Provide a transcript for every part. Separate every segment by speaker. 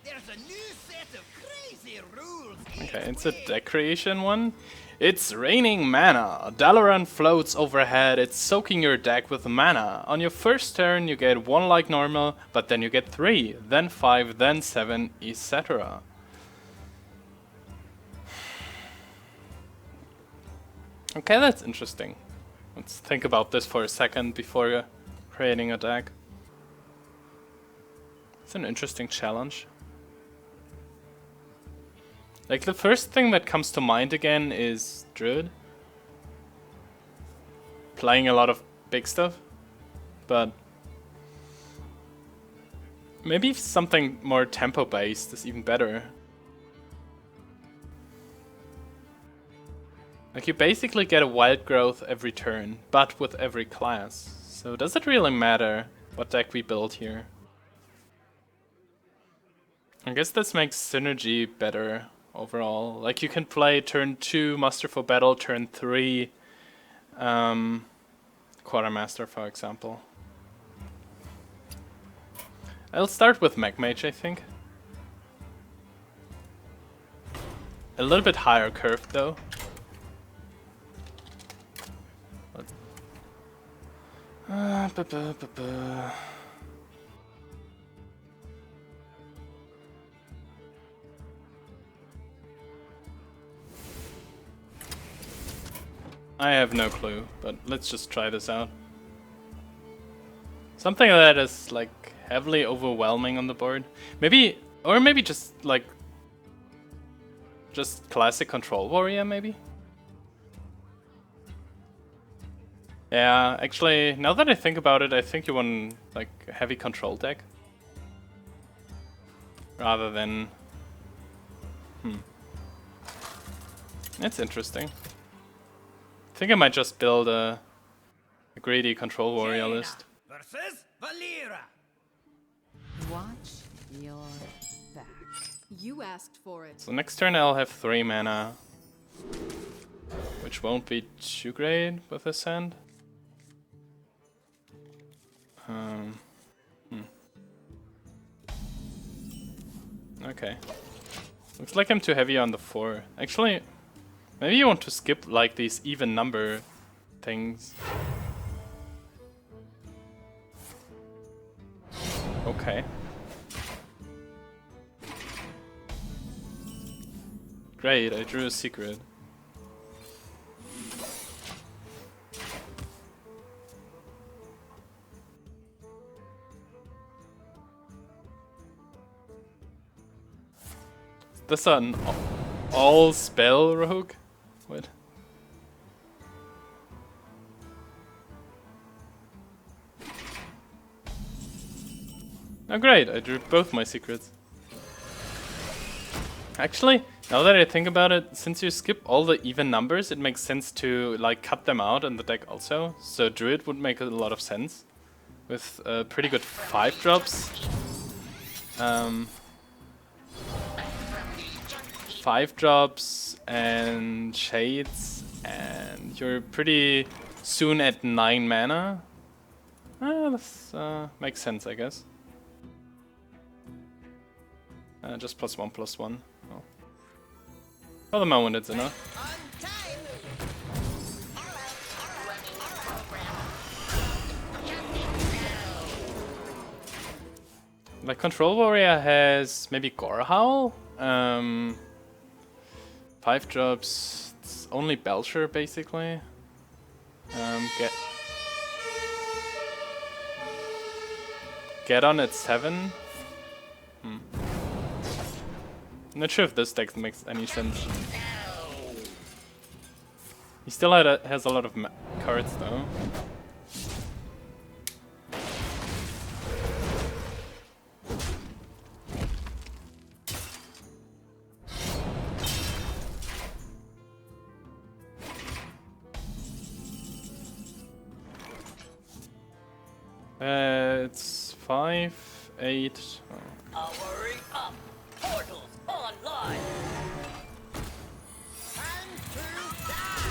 Speaker 1: There's a new set of crazy rules.
Speaker 2: Okay, it's a deck creation one. It's raining mana. Dalaran floats overhead. It's soaking your deck with mana. On your first turn, you get 1 like normal, but then you get 3, then 5, then 7, etc. Okay, that's interesting. Let's think about this for a second before creating a deck. It's an interesting challenge. Like, the first thing that comes to mind again is Druid. Playing a lot of big stuff. But maybe something more tempo based is even better. Like, you basically get a wild growth every turn, but with every class. So does it really matter what deck we build here? I guess this makes synergy better overall. Like, you can play turn 2 Muster for Battle, turn 3 Quartermaster, for example. I'll start with Mage, I think. A little bit higher curve though. I have no clue, but let's just try this out. Something that is like heavily overwhelming on the board. Maybe, or maybe just like just classic control warrior maybe? Yeah, actually, now that I think about it, I think you want like a heavy control deck. Rather than... It's interesting. I think I might just build a greedy control warrior list.
Speaker 1: Versus Valera.
Speaker 3: Watch your back. You asked for it.
Speaker 2: So next turn I'll have 3 mana. Which won't be too great with this hand. Okay. Looks like I'm too heavy on the 4. Actually, maybe you want to skip like these even number things. Okay. Great, I drew a secret. This an all spell rogue? What? Oh great, I drew both my secrets. Actually, now that I think about it, since you skip all the even numbers, it makes sense to like cut them out in the deck also. So Druid would make a lot of sense. With pretty good 5 drops. 5 drops and shades, and you're pretty soon at 9 mana. This makes sense, I guess. Just +1/+1. Oh. For the moment, it's enough. Like, Control Warrior has maybe Gore Howl. 5 drops. It's only Belcher, basically. Get on at 7. I'm not sure if this deck makes any sense. He still has a lot of cards though. It's 5, 8. Oh.
Speaker 1: Powering up. Portals online. Time to die.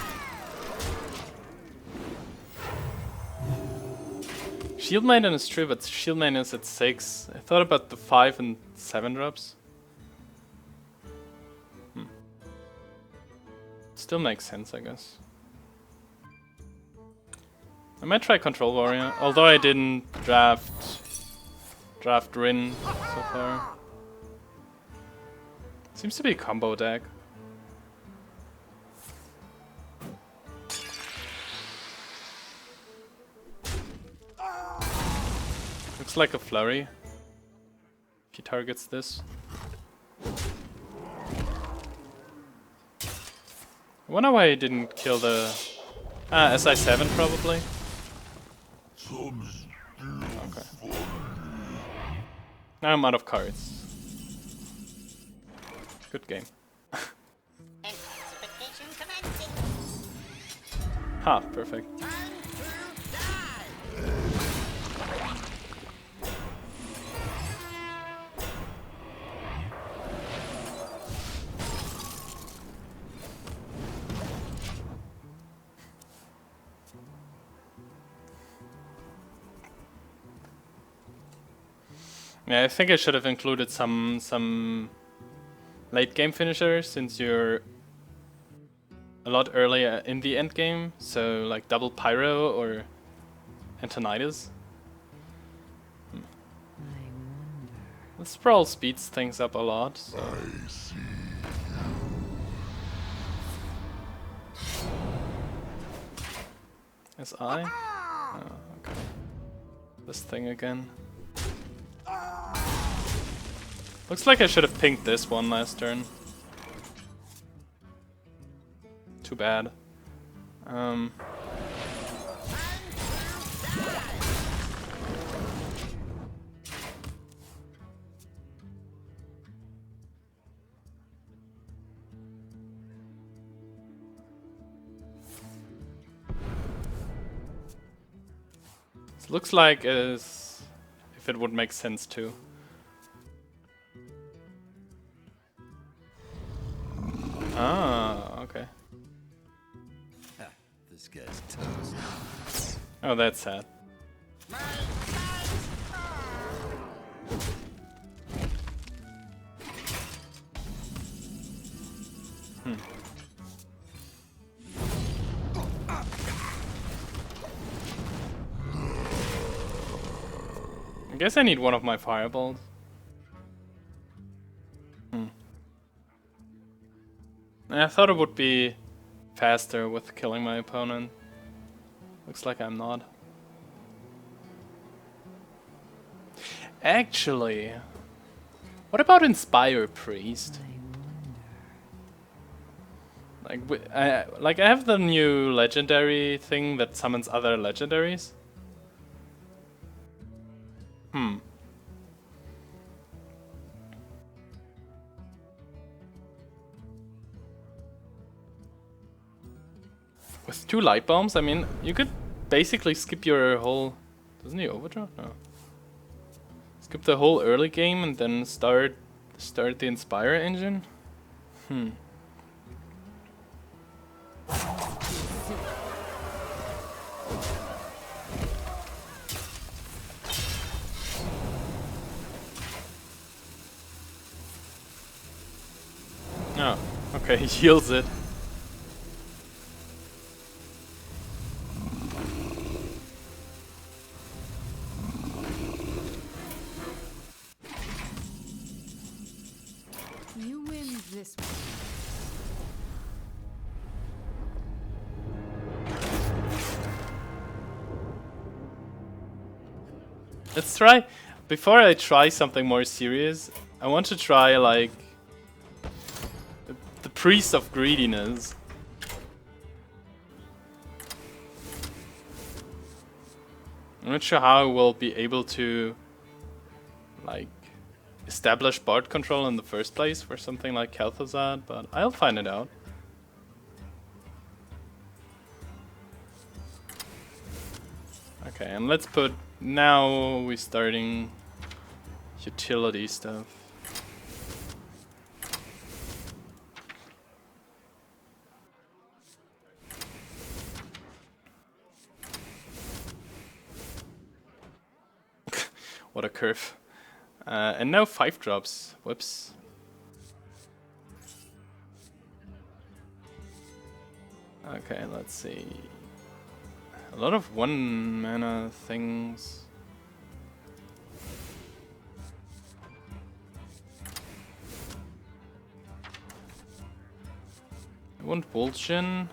Speaker 2: Shield Maiden is true, but Shield Maiden is at 6. I thought about the 5 and 7 drops. Still makes sense, I guess. I might try Control Warrior, although I didn't draft Rin so far. Seems to be a combo deck. Looks like a flurry. If he targets this. I wonder why he didn't kill the... SI7 probably. Okay. Now I'm out of cards. Good game.
Speaker 1: Intensification commencing.
Speaker 2: Ha, perfect.
Speaker 1: Time to die.
Speaker 2: Yeah, I think I should have included some late game finishers since you're a lot earlier in the end game. So like double Pyro or Antonidas. This Brawl speeds things up a lot. So. SI? Oh, okay. This thing again. Looks like I should have pinged this one last turn. Too bad. It looks like if it would make sense too. Ah, okay.
Speaker 1: This guy's toast.
Speaker 2: Oh, that's sad. I guess I need one of my fireballs. I thought it would be faster with killing my opponent. Looks like I'm not. Actually, what about Inspire Priest? Like I have the new legendary thing that summons other legendaries. With 2 light bombs, I mean, you could basically skip your whole... Doesn't he overdraw? No. Skip the whole early game and then start the Inspire engine? Oh, okay, he heals it.
Speaker 3: You win this one.
Speaker 2: Let's try, before I try something more serious, I want to try like the Priest of Greediness. I'm not sure how I will be able to like establish Bard control in the first place for something like Kel'Thuzad, but I'll find it out. Okay, and let's put... Now we're starting utility stuff. What a curve. And now 5 drops. Whoops. Okay, let's see. A lot of 1 mana things. I want Vulcan.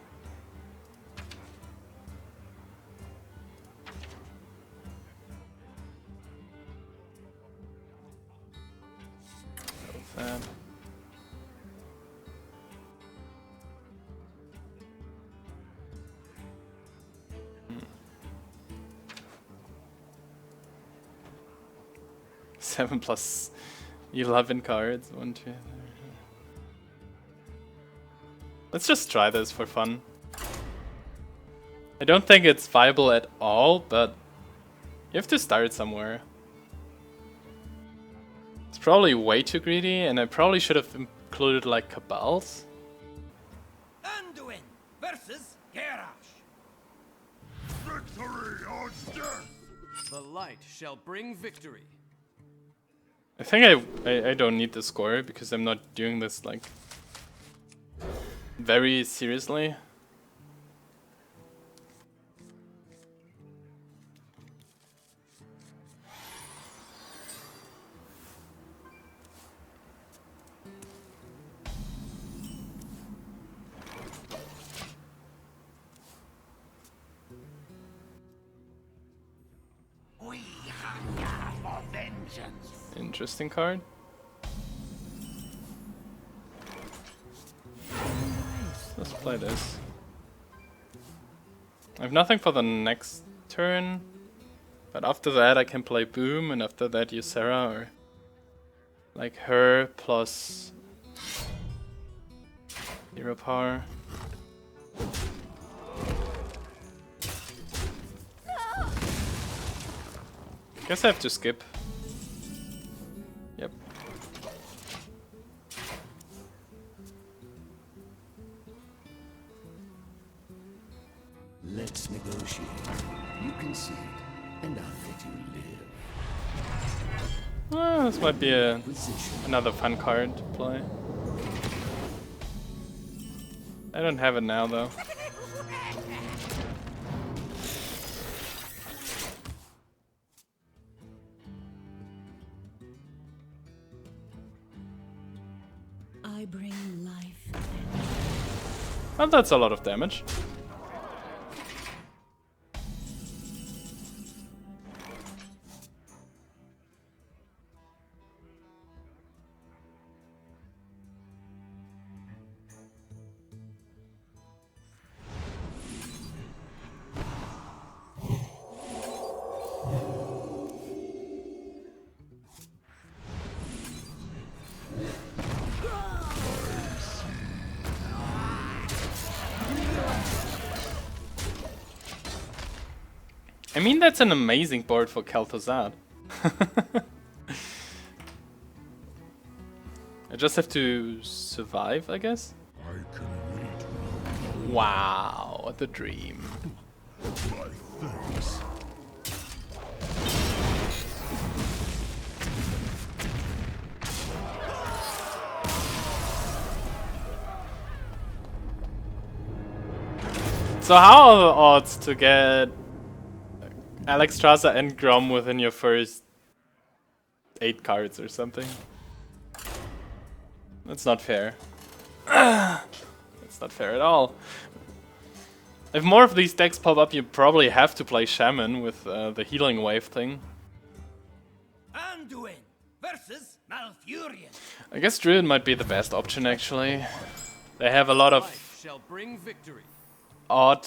Speaker 2: Fab. Seven plus 11 cards. 1, 2. Let's just try this for fun. I don't think it's viable at all, but you have to start somewhere. It's probably way too greedy, and I probably should have included like Cabals.
Speaker 1: Anduin versus Garrosh.
Speaker 4: Victory or death!
Speaker 5: The light shall bring victory.
Speaker 2: I think I don't need the score because I'm not doing this like very seriously.
Speaker 1: We hunger for vengeance.
Speaker 2: Interesting card. Let's play this. I have nothing for the next turn, but after that I can play Boom, and after that Ysera or like her plus 0 power. Guess I have to skip. Yep.
Speaker 6: Let's negotiate. You concede, and I'll let you live.
Speaker 2: This might be another fun card to play. I don't have it now though.
Speaker 3: I bring life.
Speaker 2: Well, that's a lot of damage. I mean, that's an amazing board for Kel'Thuzad. I just have to survive, I guess?
Speaker 4: I can wait.
Speaker 2: Wow, what a dream.
Speaker 4: My thanks.
Speaker 2: So how are the odds to get Alexstrasza and Grom within your first 8 cards or something? That's not fair. That's not fair at all. If more of these decks pop up, you probably have to play Shaman with the healing wave thing.
Speaker 1: Anduin versus Malfurion.
Speaker 2: I guess Druid might be the best option actually. They have a lot
Speaker 5: Light
Speaker 2: of
Speaker 5: shall bring victory.
Speaker 2: odd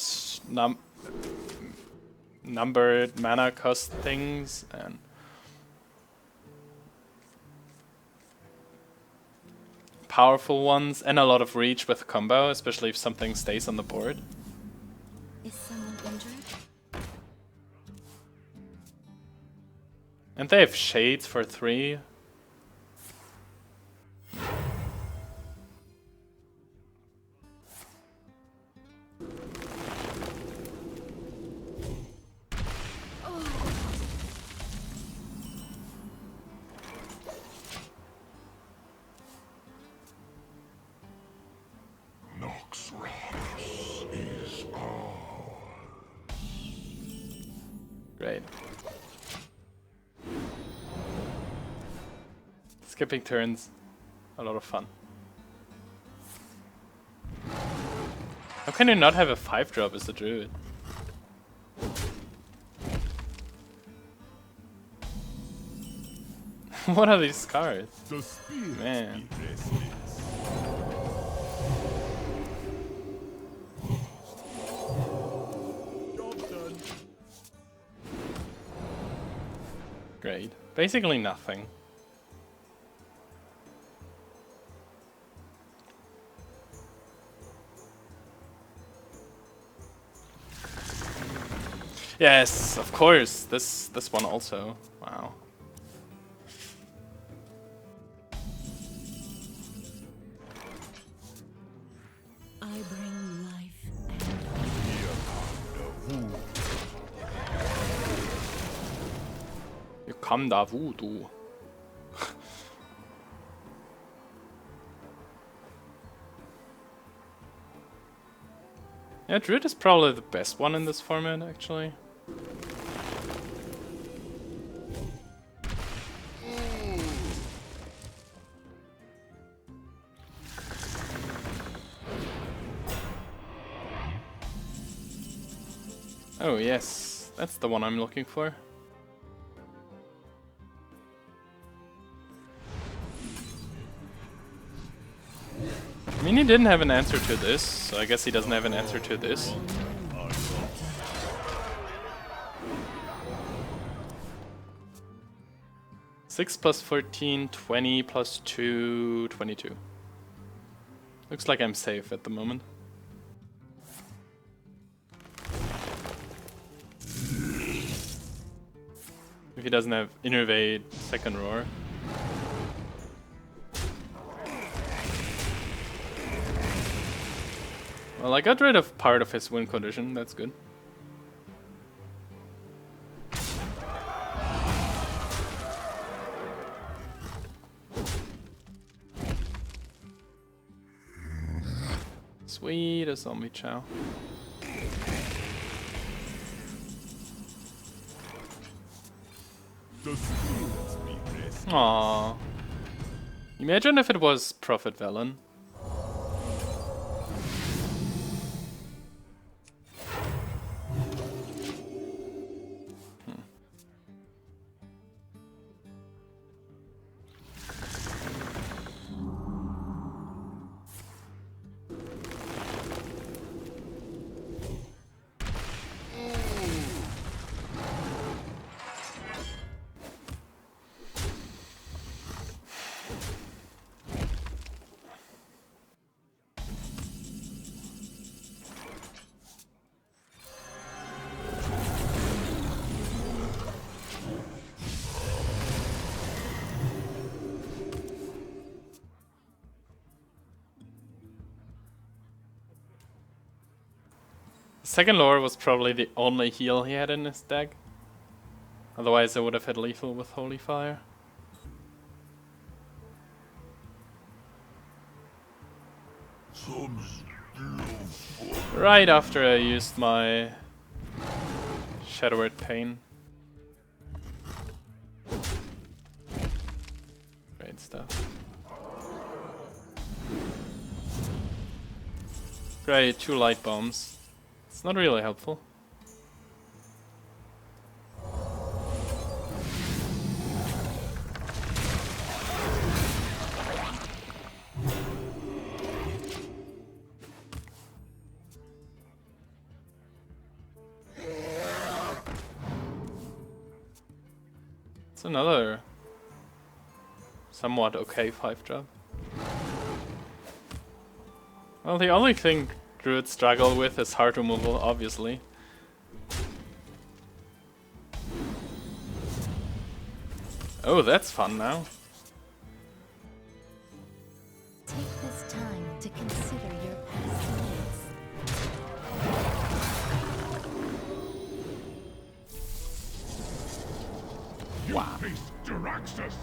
Speaker 2: numbered mana cost things and powerful ones, and a lot of reach with combo, especially if something stays on the board.
Speaker 3: Is someone injured?
Speaker 2: And they have shades for 3.
Speaker 4: Noxramas is
Speaker 2: Skipping turns, a lot of fun. How can you not have a 5-drop as a druid? What are these cards?
Speaker 4: The spirits
Speaker 2: Man.
Speaker 4: be restless. Job done.
Speaker 2: Great. Basically nothing. Yes, of course. This one also. Wow.
Speaker 3: I bring life
Speaker 2: You come da voodoo. Yeah, Druid is probably the best one in this format, actually. Oh yes, that's the one I'm looking for. I mean, he didn't have an answer to this, so I guess he doesn't have an answer to this. Six plus 14, 20 plus 2, 22. Looks like I'm safe at the moment. If he doesn't have Innervate, Second Roar. Well, I got rid of part of his win condition, that's good. Sweet, a zombie chow.
Speaker 4: The spirits be restless.
Speaker 2: Aww. Imagine if it was Prophet Velen. Second lore was probably the only heal he had in his deck. Otherwise I would have had lethal with Holy Fire.
Speaker 4: Some slow
Speaker 2: Right after I used my Shadow Word Pain. Great stuff. Great, 2 light bombs. It's not really helpful. It's another somewhat okay 5-drop. Well, the only thing Druids struggle with is heart removal, obviously. Oh, that's fun now.
Speaker 3: Take this time to consider your past lives.
Speaker 4: You face Jaraxxus,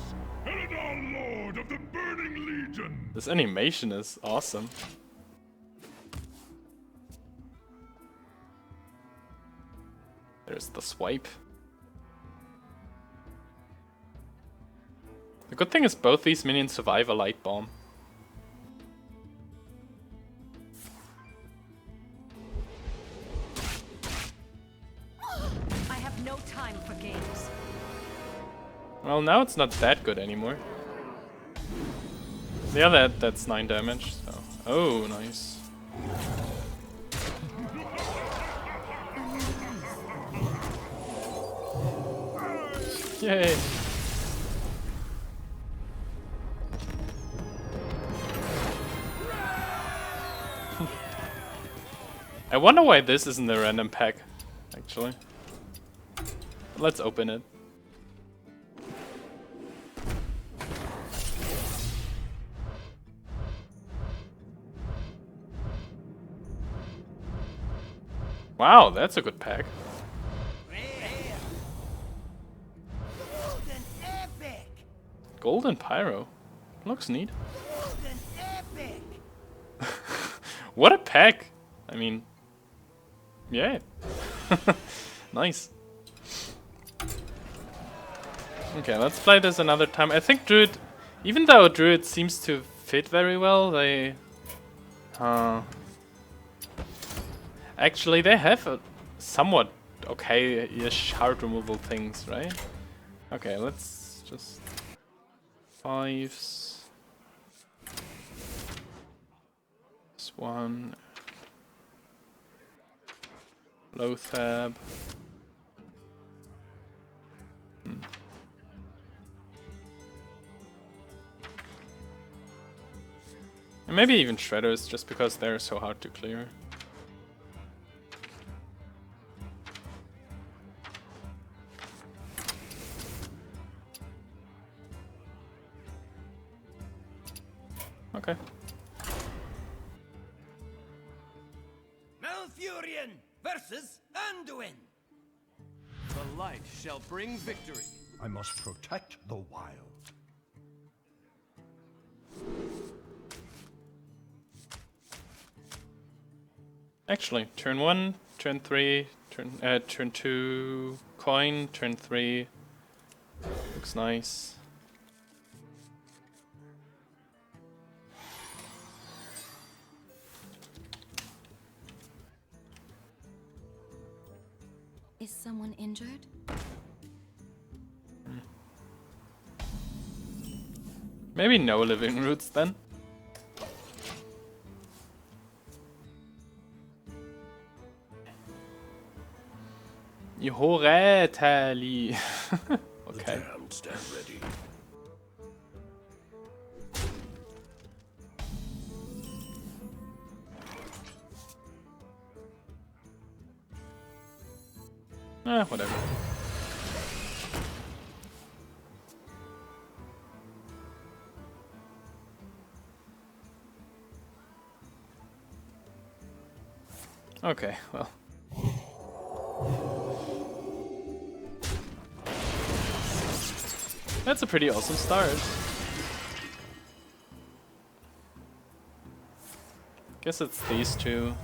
Speaker 4: Eredar Lord of the Burning Legion.
Speaker 2: This animation is awesome. There's the swipe. The good thing is both these minions survive a light bomb.
Speaker 3: I have no time for games.
Speaker 2: Well, now it's not that good anymore. Yeah, that's 9 damage, so... Oh, nice. Yay! I wonder why this isn't a random pack, actually. Let's open it. Wow, that's a good pack.
Speaker 1: Golden epic.
Speaker 2: Golden Pyro. Looks neat.
Speaker 1: Golden epic.
Speaker 2: What a pack! I mean... Yeah. Nice. Okay, let's play this another time. I think Druid... Even though Druid seems to fit very well, they... Actually, they have a somewhat okay-ish hard removal things, right? Okay, let's just... 5s... This one... Low tab... And maybe even Shredders, just because they're so hard to clear. Okay.
Speaker 1: Malfurion versus Anduin.
Speaker 5: The light shall bring victory.
Speaker 6: I must protect the wild.
Speaker 2: Actually, turn 1, turn 3, turn 2, coin, turn 3. Looks nice.
Speaker 3: Is someone injured?
Speaker 2: Maybe no living roots then. Tali. Okay.
Speaker 6: Damned stand ready.
Speaker 2: Whatever. Okay, well. That's a pretty awesome start. Guess it's these two.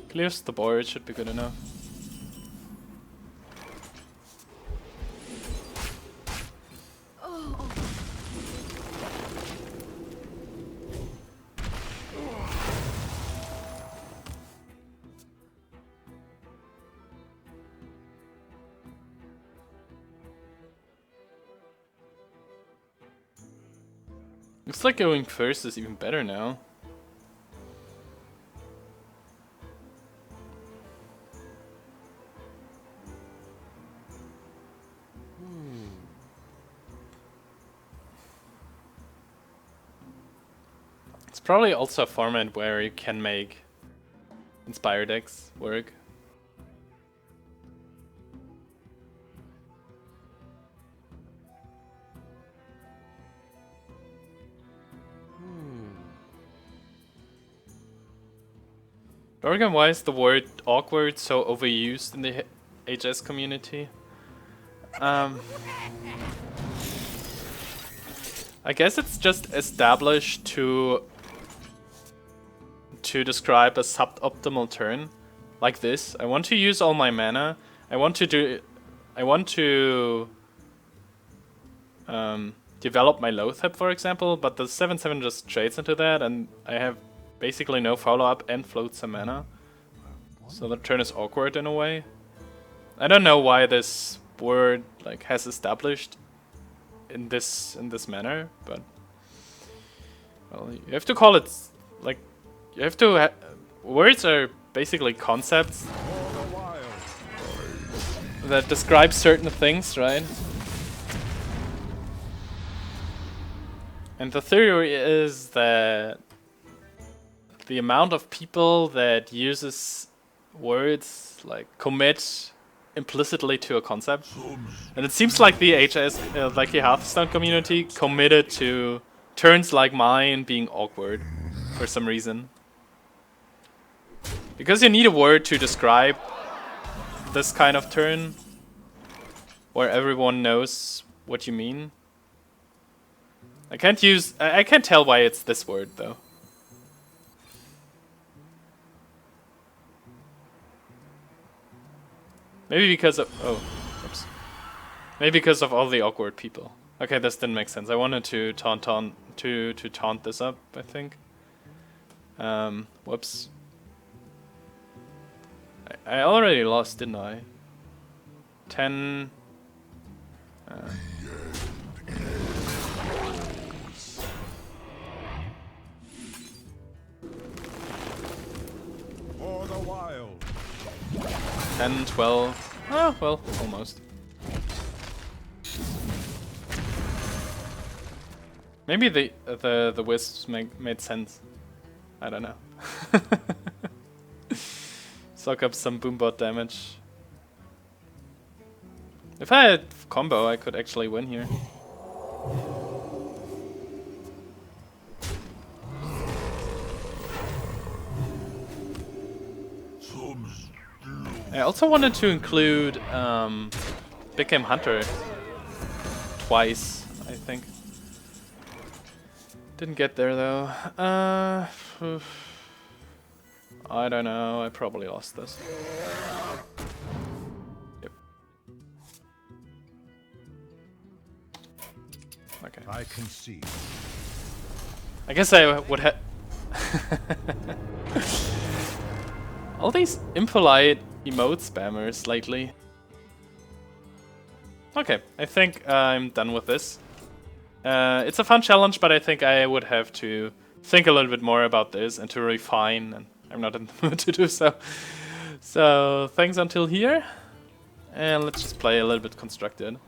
Speaker 2: Clears the board, should be good enough. Looks like going first is even better now. It's probably also a format where you can make Inspire decks work. Dorgan, why is the word awkward so overused in the HS community? I guess it's just established to describe a suboptimal turn, like this. I want to use all my mana. I want to develop my Loatheb, for example, but the 7/7 just trades into that, and I have basically no follow-up and float some mana. So the turn is awkward in a way. I don't know why this word like has established in this manner, but well, you have to call it like you have to. Words are basically concepts that describe certain things, right? And the theory is that the amount of people that uses words like commit implicitly to a concept, and it seems like the like the Hearthstone community committed to turns like mine being awkward for some reason. Because you need a word to describe this kind of turn, where everyone knows what you mean. I can't tell why it's this word though. Maybe because of maybe because of all the awkward people. Okay, this didn't make sense. I wanted to taunt this up, I think. Whoops. I already lost, didn't I? 10.
Speaker 4: For the wild.
Speaker 2: 10, 12. Oh, well, almost. Maybe the wisps made sense. I don't know. Soak up some boombot damage. If I had combo, I could actually win here. I also wanted to include Big Game Hunter twice, I think. Didn't get there though. I don't know, I probably lost this. Yep. Okay.
Speaker 4: I concede.
Speaker 2: I guess I would have... All these impolite emote spammers lately. Okay, I think I'm done with this. It's a fun challenge, but I think I would have to think a little bit more about this and to refine, and I'm not in the mood to do so. So, thanks until here, and let's just play a little bit constructed.